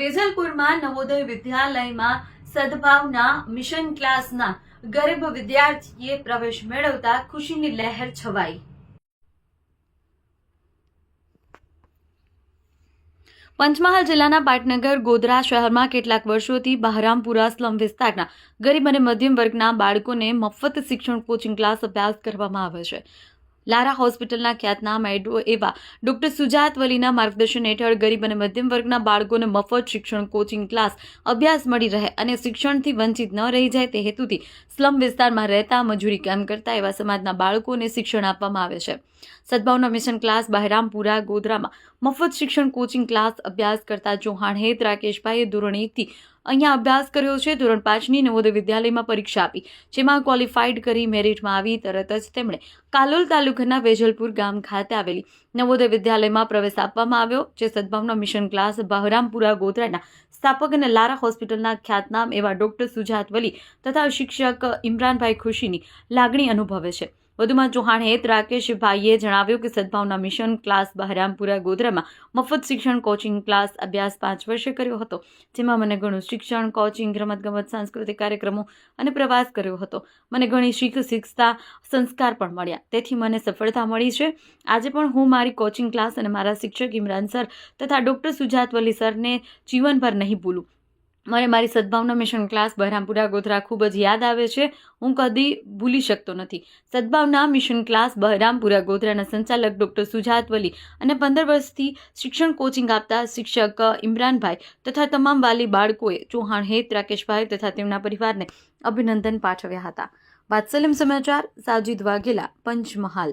વેજલપુરમાં નવોદય વિદ્યાલયમાં સદભાવના મિશન ક્લાસના ગરીબ વિદ્યાર્થીએ પ્રવેશ મેળવતા ખુશીની લહેર છવાઈ। પંચમહાલ જિલ્લાના પાટનગર ગોધરા શહેરમાં કેટલાક વર્ષોથી બહરામપુરા સ્લમ વિસ્તારના ગરીબ અને મધ્યમ વર્ગના બાળકોને મફત શિક્ષણ કોચિંગ ક્લાસ અભ્યાસ કરવામાં આવે છે। લારા હોસ્પિટલના ખ્યાતનામ એવા ડોક્ટર સુજાત વલીના માર્ગદર્શન હેઠળ ગરીબ અને મધ્યમ વર્ગના બાળકોને મફત શિક્ષણ કોચિંગ ક્લાસ અભ્યાસ મળી રહે અને શિક્ષણથી વંચિત ન રહી જાય તે હેતુથી સ્લમ વિસ્તારમાં રહેતા મજૂરી કામ કરતા એવા સમાજના બાળકોને શિક્ષણ આપવામાં આવે છે। સદભાવના મિશન ક્લાસ બહરામપુરા ગોધરામાં મફત શિક્ષણ કોચિંગ ક્લાસ અભ્યાસ કરતા ચૌહાણ હેત રાકેશભાઈએ ધોરણ 1 થી અહીંયા અભ્યાસ કર્યો છે। ધોરણ 5ની નવોદય વિદ્યાલયમાં પરીક્ષા આપી, જેમાં ક્વોલિફાઈડ કરી મેરિટમાં આવી તરત જ તેમણે કાલોલ તાલુકાના વેજલપુર ગામ ખાતે આવેલી નવોદય વિદ્યાલયમાં પ્રવેશ આપવામાં આવ્યો, જે સદભાવના મિશન ક્લાસ બહરામપુરા ગોધરાના સ્થાપક અને લારા હોસ્પિટલના ખ્યાતનામ એવા ડોક્ટર સુજાત વલી તથા શિક્ષક ઇમરાનભાઈ ખુશીની લાગણી અનુભવે છે। વધુમાં ચૌહાણ હેત રાકેશભાઈએ જણાવ્યું કે સદભાવના મિશન ક્લાસ બહરામપુરા ગોધરામાં મફત શિક્ષણ કોચિંગ ક્લાસ અભ્યાસ 5 વર્ષે કર્યો હતો, જેમાં મને ઘણું શિક્ષણ, કોચિંગ, રમતગમત, સાંસ્કૃતિક કાર્યક્રમો અને પ્રવાસ કર્યો હતો। મને ઘણી શીખતા સંસ્કાર પણ મળ્યા, તેથી મને સફળતા મળી છે। આજે પણ હું મારી કોચિંગ ક્લાસ અને મારા શિક્ષક ઇમરાન સર તથા ડોક્ટર સુજાત વલી સરને જીવનભર નહીં ભૂલું। મને મારી સદભાવના મિશન ક્લાસ બહરામપુરા ગોધરા ખૂબ જ યાદ આવે છે, હું કદી ભૂલી શકતો નથી। સદભાવના મિશન ક્લાસ બહરામપુરા ગોધરાના સંચાલક ડોક્ટર સુજાત વલી અને 15 વર્ષથી શિક્ષણ કોચિંગ આપતા શિક્ષક ઇમરાનભાઈ તથા તમામ વાલી બાળકોએ ચૌહાણ હેત રાકેશભાઈ તથા તેમના પરિવારને અભિનંદન પાઠવ્યા હતા। વાત્સલ્યમ સમાચાર, સાજીદ વાઘેલા, પંચમહાલ।